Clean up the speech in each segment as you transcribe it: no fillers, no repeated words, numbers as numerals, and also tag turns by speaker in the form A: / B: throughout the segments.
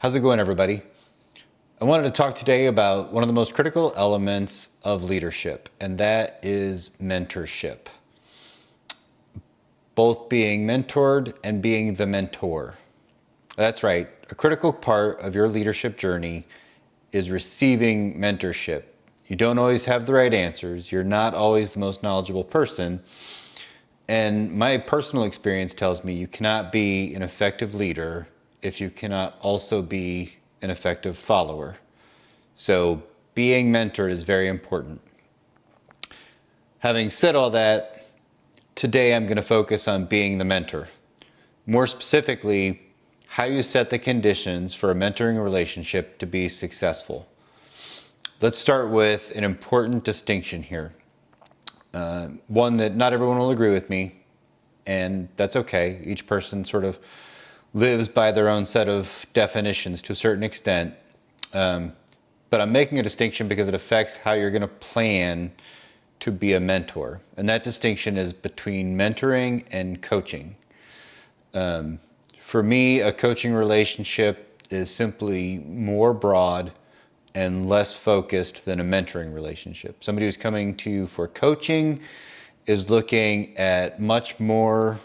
A: How's it going, everybody? I wanted to talk today about one of the most critical elements of leadership, and that is mentorship. Both being mentored and being the mentor. That's right. A critical part of your leadership journey is receiving mentorship. You don't always have the right answers. You're not always the most knowledgeable person. And my personal experience tells me you cannot be an effective leader if you cannot also be an effective follower. So being mentored is very important. Having said all that, today I'm going to focus on being the mentor. More specifically, how you set the conditions for a mentoring relationship to be successful. Let's start with an important distinction here. One that not everyone will agree with me, and that's okay. Each person sort of lives by their own set of definitions to a certain extent. But I'm making a distinction because it affects how you're going to plan to be a mentor. And that distinction is between mentoring and coaching. For me, a coaching relationship is simply more broad and less focused than a mentoring relationship. Somebody who's coming to you for coaching is looking at much more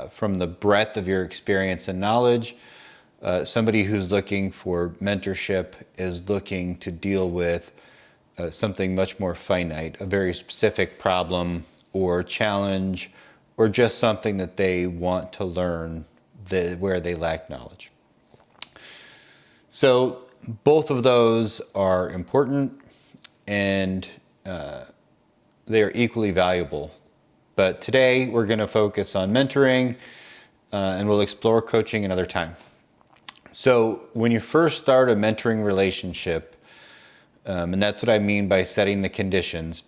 A: from the breadth of your experience and knowledge. Somebody who's looking for mentorship is looking to deal with something much more finite, a very specific problem or challenge, or just something that they want to learn where they lack knowledge. So both of those are important, and they are equally valuable. But today we're going to focus on mentoring, and we'll explore coaching another time. So when you first start a mentoring relationship, and that's what I mean by setting the conditions,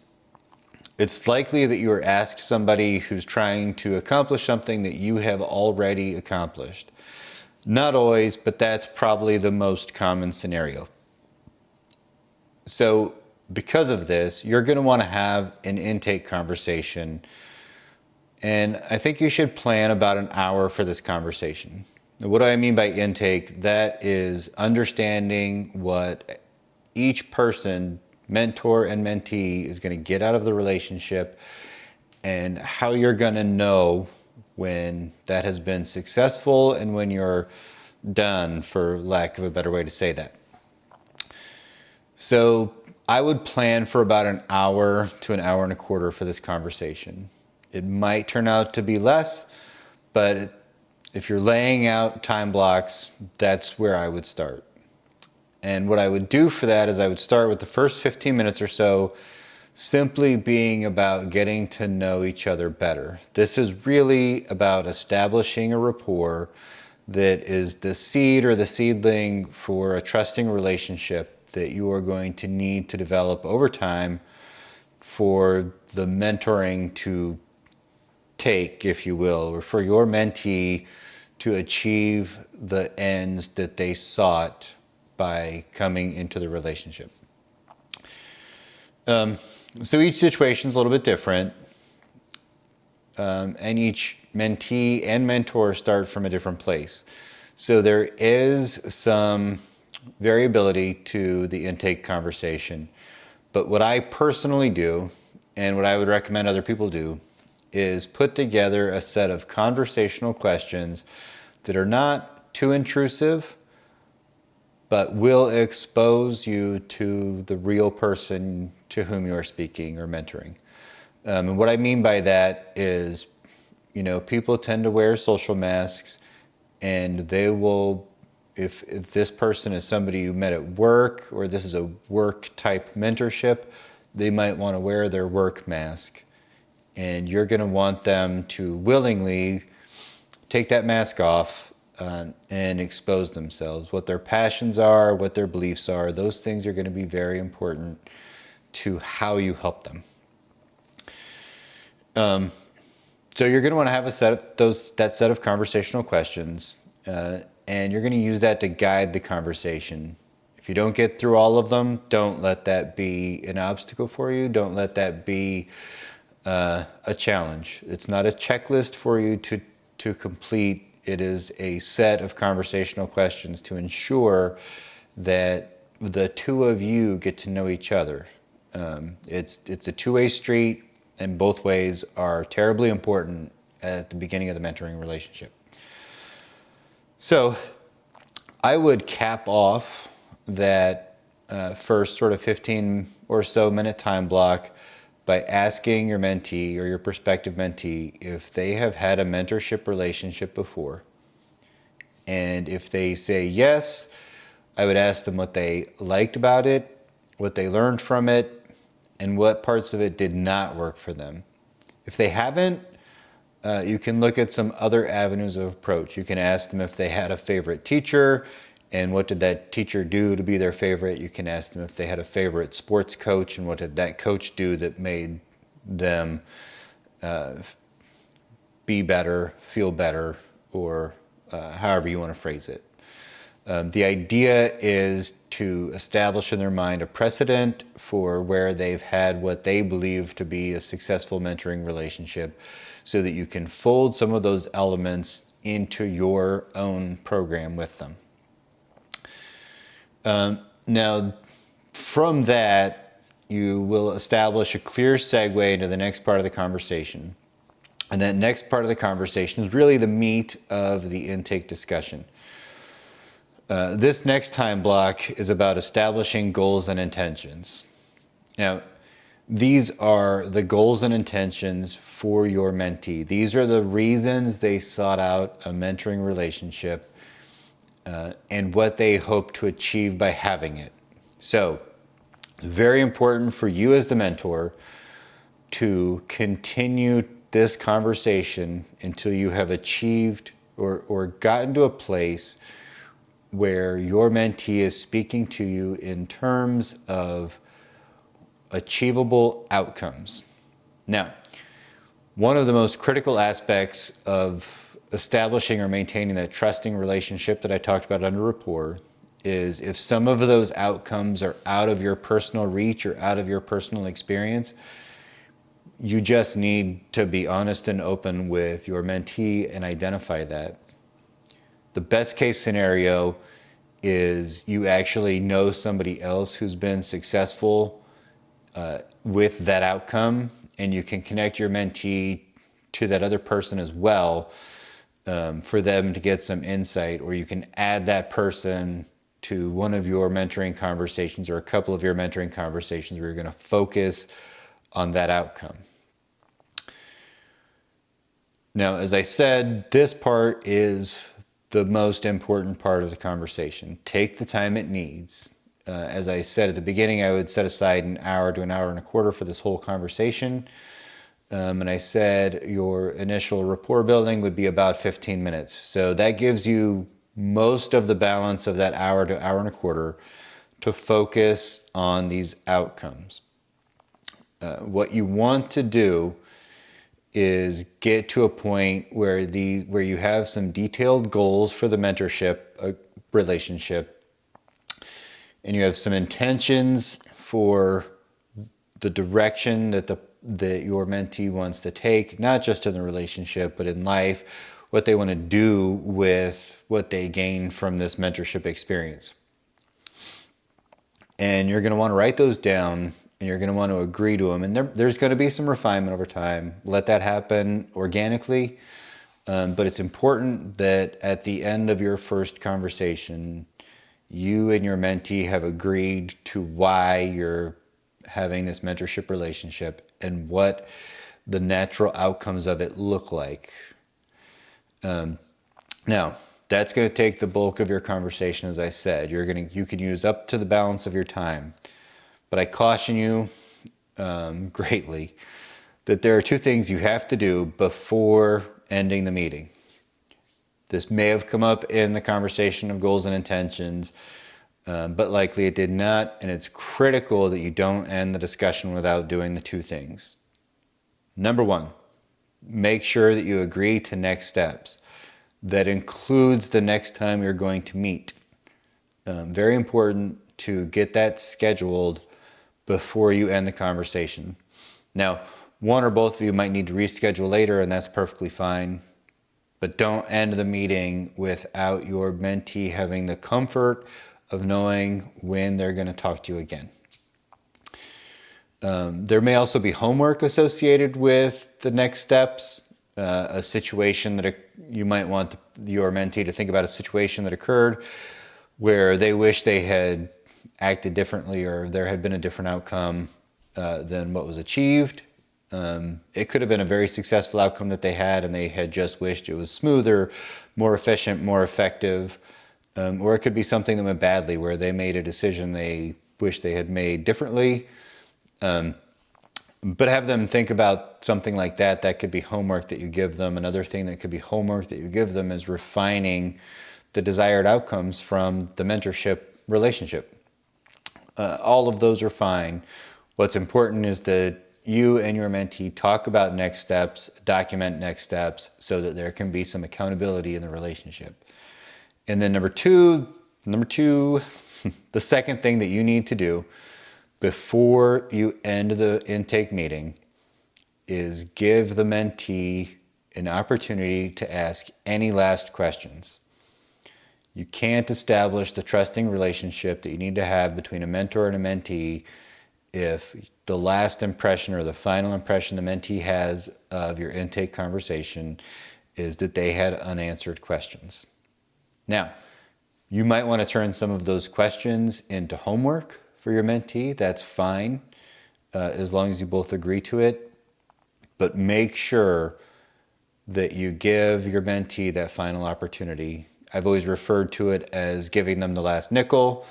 A: it's likely that you are asked somebody who's trying to accomplish something that you have already accomplished. Not always, but that's probably the most common scenario. So because of this, you're going to want to have an intake conversation, and I think you should plan about an hour for this conversation. What do I mean by intake? That is understanding what each person, mentor and mentee, is going to get out of the relationship, and how you're going to know when that has been successful and when you're done, for lack of a better way to say that. So I would plan for about an hour to an hour and a quarter for this conversation. It might turn out to be less, but if you're laying out time blocks, that's where I would start. And what I would do for that is I would start with the first 15 minutes or so simply being about getting to know each other better. This is really about establishing a rapport that is the seed or the seedling for a trusting relationship that you are going to need to develop over time for the mentoring to take, if you will, or for your mentee to achieve the ends that they sought by coming into the relationship. So each situation is a little bit different, and each mentee and mentor start from a different place. So there is some variability to the intake conversation, but what I personally do, and what I would recommend other people do, is put together a set of conversational questions that are not too intrusive, but will expose you to the real person to whom you are speaking or mentoring. And what I mean by that is, people tend to wear social masks, and they will, if this person is somebody you met at work, or this is a work type mentorship, they might want to wear their work mask. And you're going to want them to willingly take that mask off and expose themselves. What their passions are, what their beliefs are, those things are going to be very important to how you help them. So you're going to want to have that set of conversational questions, and you're going to use that to guide the conversation. If you don't get through all of them, don't let that be an obstacle for you. Don't let that be a challenge. It's not a checklist for you to complete It is a set of conversational questions to ensure that the two of you get to know each other. It's a two-way street, and both ways are terribly important at the beginning of the mentoring relationship. So I would cap off that first sort of 15 or so minute time block by asking your mentee or your prospective mentee if they have had a mentorship relationship before. And if they say yes, I would ask them what they liked about it, what they learned from it, and what parts of it did not work for them. If they haven't, you can look at some other avenues of approach. You can ask them if they had a favorite teacher and what did that teacher do to be their favorite. You can ask them if they had a favorite sports coach and what did that coach do that made them be better, feel better, or however you want to phrase it. The idea is to establish in their mind a precedent for where they've had what they believe to be a successful mentoring relationship, so that you can fold some of those elements into your own program with them. Now, from that, you will establish a clear segue into the next part of the conversation. And that next part of the conversation is really the meat of the intake discussion. This next time block is about establishing goals and intentions. Now, these are the goals and intentions for your mentee. These are the reasons they sought out a mentoring relationship and what they hope to achieve by having it. So, very important for you as the mentor to continue this conversation until you have achieved or gotten to a place where your mentee is speaking to you in terms of achievable outcomes. Now, one of the most critical aspects of establishing or maintaining that trusting relationship that I talked about under rapport is if some of those outcomes are out of your personal reach or out of your personal experience, you just need to be honest and open with your mentee and identify that. The best case scenario is you actually know somebody else who's been successful with that outcome, and you can connect your mentee to that other person as well for them to get some insight, or you can add that person to one of your mentoring conversations or a couple of your mentoring conversations where you're going to focus on that outcome. Now, as I said, this part is the most important part of the conversation. Take the time it needs. As I said at the beginning, I would set aside an hour to an hour and a quarter for this whole conversation. And I said your initial rapport building would be about 15 minutes. So that gives you most of the balance of that hour to hour and a quarter to focus on these outcomes. What you want to do is get to a point where you have some detailed goals for the mentorship relationship, and you have some intentions for the direction that your mentee wants to take, not just in the relationship, but in life, what they want to do with what they gain from this mentorship experience. And you're going to want to write those down, and you're going to want to agree to them. And there's going to be some refinement over time. Let that happen organically. But it's important that at the end of your first conversation, you and your mentee have agreed to why you're having this mentorship relationship and what the natural outcomes of it look like. Now, that's going to take the bulk of your conversation, as I said. You can use up to the balance of your time. But I caution you greatly that there are two things you have to do before ending the meeting. This may have come up in the conversation of goals and intentions, but likely it did not, and it's critical that you don't end the discussion without doing the two things. Number one, make sure that you agree to next steps. That includes the next time you're going to meet. Very important to get that scheduled before you end the conversation. Now, one or both of you might need to reschedule later, and that's perfectly fine. but don't end the meeting without your mentee having the comfort of knowing when they're going to talk to you again. There may also be homework associated with the next steps, a situation that you might want your mentee to think about a situation that occurred where they wish they had acted differently or there had been a different outcome than what was achieved. It could have been a very successful outcome that they had and they had just wished it was smoother, more efficient, more effective. Or it could be something that went badly where they made a decision they wish they had made differently. But have them think about something like that. That could be homework that you give them. Another thing that could be homework that you give them is refining the desired outcomes from the mentorship relationship. All of those are fine. What's important is that you and your mentee talk about next steps, document next steps so that there can be some accountability in the relationship. And then number two, the second thing that you need to do before you end the intake meeting is give the mentee an opportunity to ask any last questions. You can't establish the trusting relationship that you need to have between a mentor and a mentee if the last impression or the final impression the mentee has of your intake conversation is that they had unanswered questions. Now, you might want to turn some of those questions into homework for your mentee. That's fine, as long as you both agree to it. But make sure that you give your mentee that final opportunity. I've always referred to it as giving them the last nickel.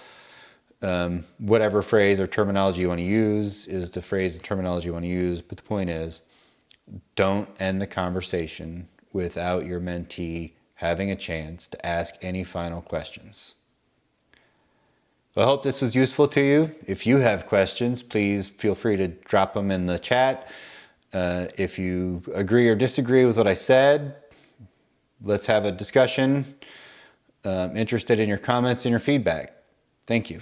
A: Whatever phrase or terminology you want to use is the phrase and terminology you want to use. But the point is, don't end the conversation without your mentee having a chance to ask any final questions. I hope this was useful to you. If you have questions, please feel free to drop them in the chat. If you agree or disagree with what I said, let's have a discussion. Interested in your comments and your feedback. Thank you.